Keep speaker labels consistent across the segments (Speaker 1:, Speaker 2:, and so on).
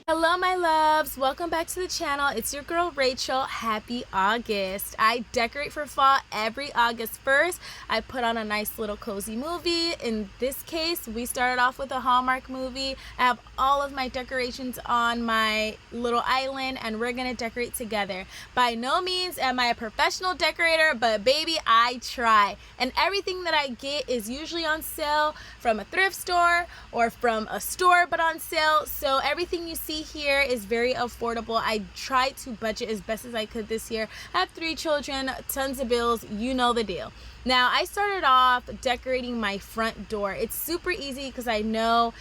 Speaker 1: Hello my loves, welcome back to the channel. It's your girl Rachel. Happy August. I decorate for fall every August 1st. I put on a nice little cozy movie. In this case, we started off with a Hallmark movie. I have all of my decorations on my little island and we're gonna decorate together. By no means am I a professional decorator, but baby, I try. And everything that I get is usually on sale from a thrift store or from a store but on sale. So everything you see here is very affordable. I tried to budget as best as I could this year. I have 3 children, tons of bills, you know the deal. Now I started off decorating my front door. It's super easy because I know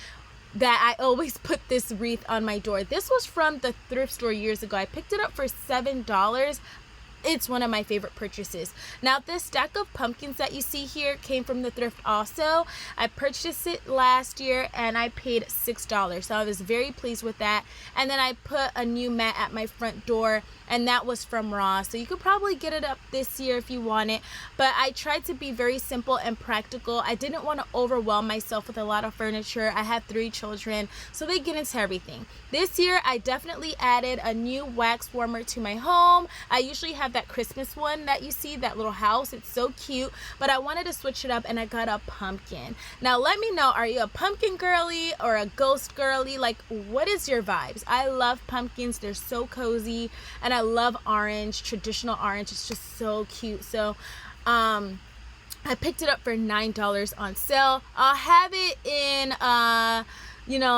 Speaker 1: that I always put this wreath on my door. This was from the thrift store years ago. I picked it up for $7. It's one of my favorite purchases. Now this stack of pumpkins that you see here came from the thrift also. I purchased it last year and I paid $6, so I was very pleased with that. And then I put a new mat at my front door and that was from Ross, so you could probably get it up this year if you want it, but I tried to be very simple and practical. I didn't want to overwhelm myself with a lot of furniture. I have 3 children, so they get into everything. This year I definitely added a new wax warmer to my home. I usually have that Christmas one that you see, that little house. It's so cute, but I wanted to switch it up and I got a pumpkin. Now let me know, are you a pumpkin girly or a ghost girly? Like, what is your vibes? I love pumpkins. They're so cozy and I love orange, traditional orange. It's just so cute. So I picked it up for $9 on sale. I'll have it in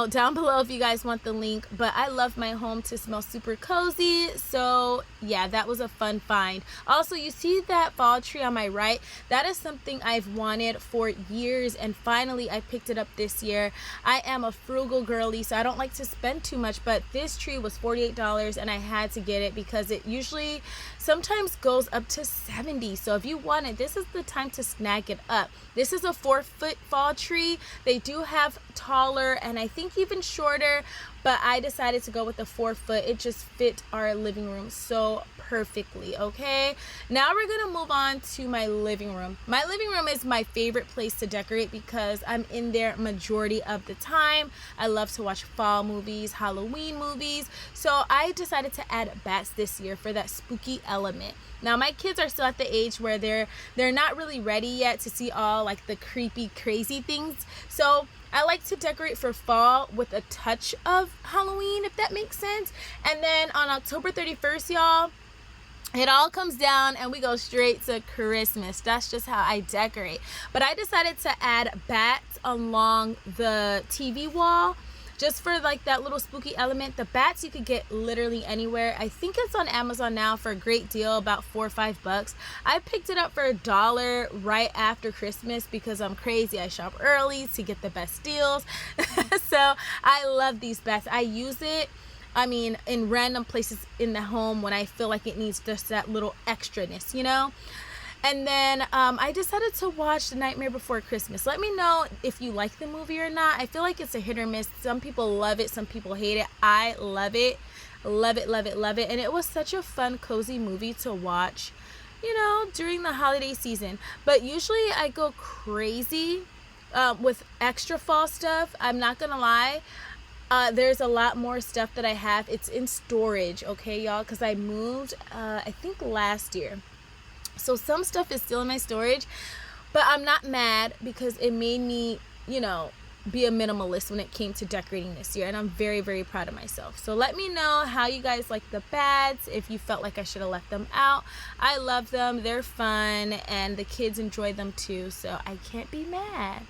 Speaker 1: down below if you guys want the link, but I love my home to smell super cozy. So yeah, that was a fun find. Also, you see that fall tree on my right? That is something I've wanted for years and finally I picked it up this year. I am a frugal girly, so I don't like to spend too much, but this tree was $48 and I had to get it because it usually sometimes goes up to $70. So if you want it, this is the time to snag it up. This is a 4-foot fall tree. They do have taller and I think even shorter, but I decided to go with the 4-foot. It just fit our living room so perfectly. Okay, now we're gonna move on to my living room. My living room is my favorite place to decorate because I'm in there majority of the time. I love to watch fall movies, Halloween movies, so I decided to add bats this year for that spooky element. Now my kids are still at the age where they're not really ready yet to see all like the creepy crazy things, so I like to decorate for fall with a touch of Halloween, if that makes sense. And then on October 31st, y'all, it all comes down and we go straight to Christmas. That's just how I decorate. But I decided to add bats along the TV wall just for like that little spooky element. The bats you could get literally anywhere. I think it's on Amazon now for a great deal, about $4 or $5. I picked it up for $1 right after Christmas because I'm crazy. I shop early to get the best deals. So I love these bats. I use it, I mean, in random places in the home when I feel like it needs just that little extraness, you know? And then I decided to watch The Nightmare Before Christmas. Let me know if you like the movie or not. I feel like it's a hit or miss. Some people love it, some people hate it. I love it. Love it, love it, love it. And it was such a fun, cozy movie to watch, you know, during the holiday season. But usually I go crazy with extra fall stuff. I'm not gonna lie. There's a lot more stuff that I have. It's in storage, okay, y'all, because I moved, I think last year. So some stuff is still in my storage, but I'm not mad because it made me, you know, be a minimalist when it came to decorating this year, and I'm very, very proud of myself. So let me know how you guys like the bats, if you felt like I should have left them out. I love them, they're fun, and the kids enjoy them too, so I can't be mad.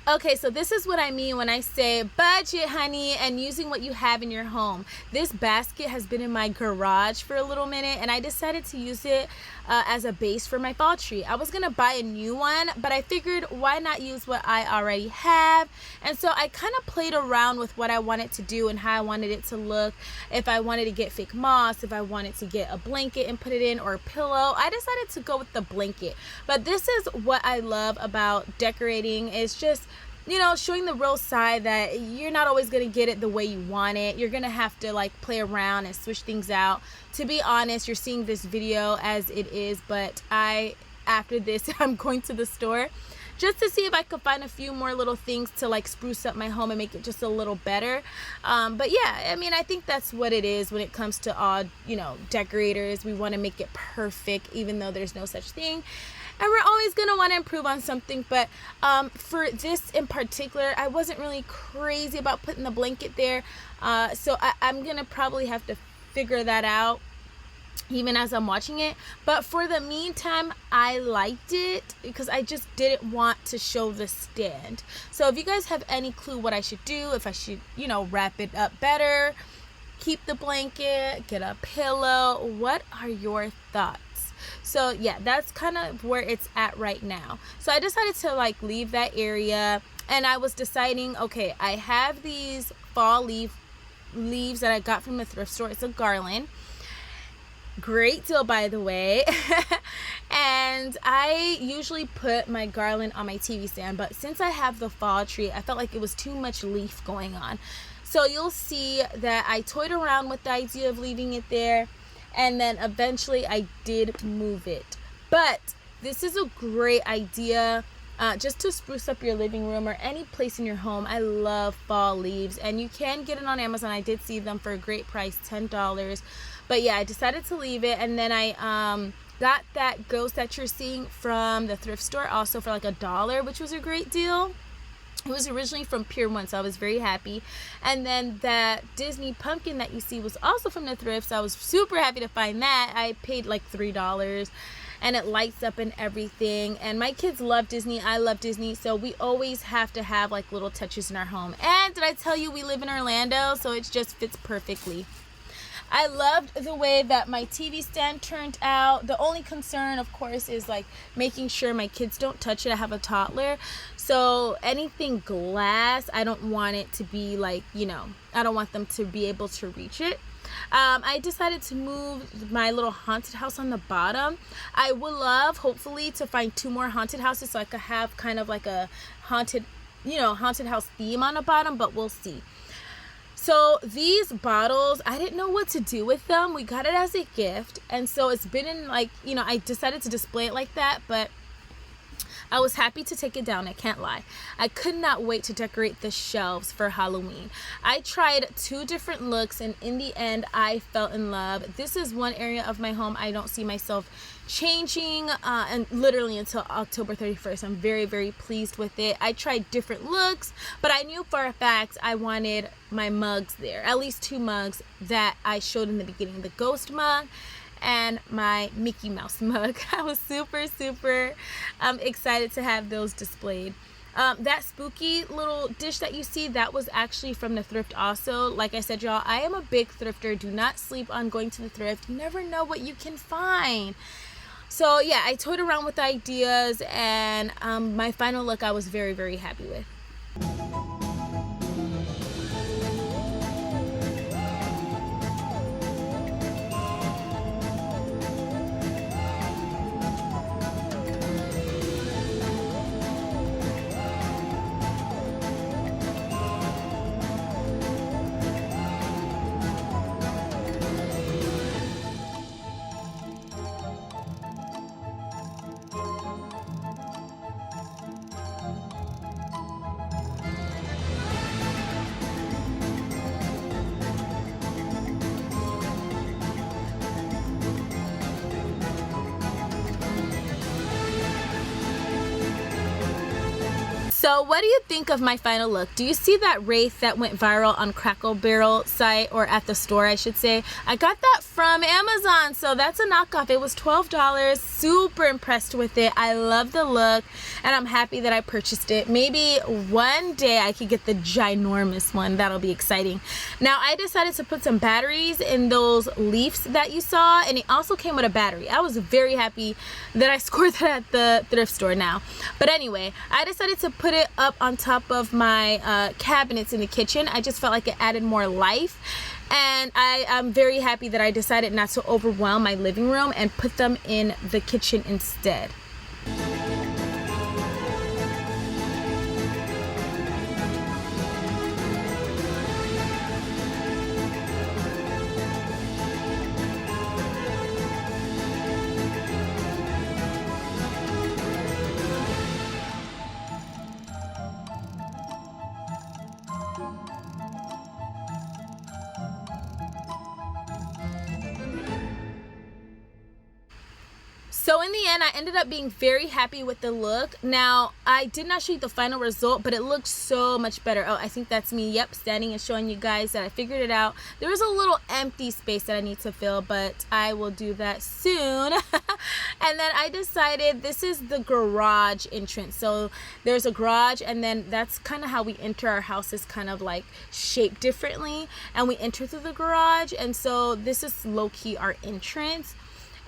Speaker 1: Okay, so this is what I mean when I say budget, honey, and using what you have in your home. This basket has been in my garage for a little minute, and I decided to use it as a base for my fall tree. I was gonna buy a new one, but I figured why not use what I already have? And so I kind of played around with what I wanted to do and how I wanted it to look. If I wanted to get fake moss, if I wanted to get a blanket and put it in, or a pillow, I decided to go with the blanket. But this is what I love about decorating. It's just you know, showing the real side that you're not always going to get it the way you want it. You're going to have to like play around and switch things out. To be honest, you're seeing this video as it is, but after this, I'm going to the store just to see if I could find a few more little things to like spruce up my home and make it just a little better. But yeah, I mean, I think that's what it is when it comes to all, you know, decorators. We want to make it perfect, even though there's no such thing. And we're always going to want to improve on something. But for this in particular, I wasn't really crazy about putting the blanket there. So I'm going to probably have to figure that out even as I'm watching it. But for the meantime, I liked it because I just didn't want to show the stand. So if you guys have any clue what I should do, if I should, you know, wrap it up better, keep the blanket, get a pillow, what are your thoughts? So yeah, that's kind of where it's at right now. So I decided to like leave that area, and I was deciding, okay, I have these fall leaves that I got from the thrift store. It's a garland. Great deal, by the way. And I usually put my garland on my TV stand, but since I have the fall tree, I felt like it was too much leaf going on. So you'll see that I toyed around with the idea of leaving it there, and then eventually I did move it. But this is a great idea just to spruce up your living room or any place in your home. I love fall leaves, and you can get it on Amazon. I did see them for a great price, $10. But yeah, I decided to leave it, and then I got that ghost that you're seeing from the thrift store also for like $1, which was a great deal. It was originally from Pier 1, so I was very happy. And then that Disney pumpkin that you see was also from the thrift, so I was super happy to find that. I paid like $3, and it lights up and everything. And my kids love Disney. I love Disney, so we always have to have like little touches in our home. And did I tell you we live in Orlando, so it just fits perfectly. I loved the way that my TV stand turned out. The only concern, of course, is like making sure my kids don't touch it. I have a toddler, so anything glass, I don't want it to be like, you know, I don't want them to be able to reach it. I decided to move my little haunted house on the bottom. I would love, hopefully, to find 2 more haunted houses so I could have kind of like a haunted house theme on the bottom, but we'll see. So these bottles, I didn't know what to do with them. We got it as a gift, and so it's been in like, you know, I decided to display it like that, but I was happy to take it down, I can't lie. I could not wait to decorate the shelves for Halloween. I tried 2 different looks, and in the end, I fell in love. This is one area of my home I don't see myself changing and literally until October 31st. I'm very, very pleased with it. I tried different looks, but I knew for a fact I wanted my mugs there. At least 2 mugs that I showed in the beginning. The ghost mug and my Mickey Mouse mug. I was super, super excited to have those displayed. That spooky little dish that you see, that was actually from the thrift also. Like I said, y'all, I am a big thrifter. Do not sleep on going to the thrift. You never know what you can find. So yeah, I toyed around with ideas, and my final look I was very, very happy with. So what do you think of my final look? Do you see that wraith that went viral on Crackle Barrel site, or at the store I should say? I got that from Amazon, so that's a knockoff. It was $12. Super impressed with it. I love the look, and I'm happy that I purchased it. Maybe one day I could get the ginormous one. That'll be exciting. Now I decided to put some batteries in those leaves that you saw, and it also came with a battery. I was very happy that I scored that at the thrift store now. But anyway, I decided to put it up on top of my cabinets in the kitchen. I just felt like it added more life, and I'm very happy that I decided not to overwhelm my living room and put them in the kitchen instead. in the end, I ended up being very happy with the look. Now, I did not show you the final result, but it looks so much better. Oh, I think that's me, yep, standing and showing you guys that I figured it out. There was a little empty space that I need to fill, but I will do that soon. And then I decided this is the garage entrance. So there's a garage, and then that's kind of how we enter our house, is kind of like shaped differently, and we enter through the garage. And so this is low-key our entrance.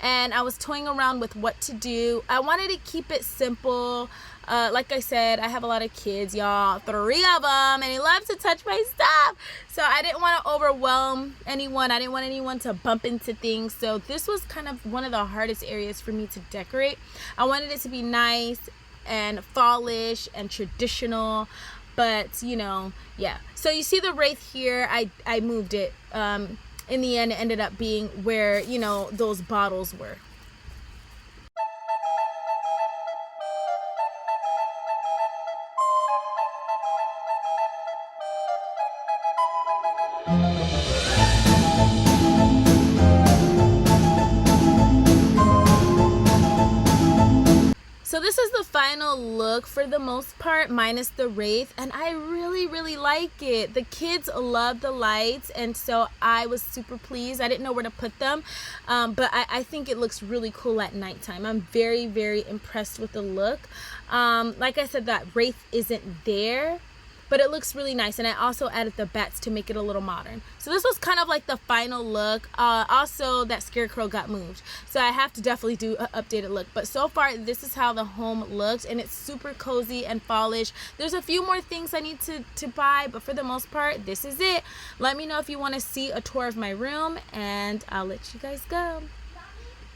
Speaker 1: And I was toying around with what to do. I wanted to keep it simple. Like I said, I have a lot of kids, y'all, 3 of them, and he loves to touch my stuff. So I didn't want to overwhelm anyone. I didn't want anyone to bump into things. So this was kind of one of the hardest areas for me to decorate. I wanted it to be nice and fallish and traditional, but you know, yeah. So you see the wreath here, I moved it. In the end, it ended up being where, you know, those bottles were. So this is the final look for the most part, minus the wreath, and I really like it. The kids love the lights, and so I was super pleased. I didn't know where to put them, but I think it looks really cool at nighttime. I'm very impressed with the look. Like I said, that wreath isn't there, but it looks really nice, and I also added the bats to make it a little modern. So this was kind of like the final look. Also, that scarecrow got moved, so I have to definitely do an updated look. But so far, this is how the home looks, and it's super cozy and fallish. There's a few more things I need to buy, but for the most part, this is it. Let me know if you want to see a tour of my room, and I'll let you guys go.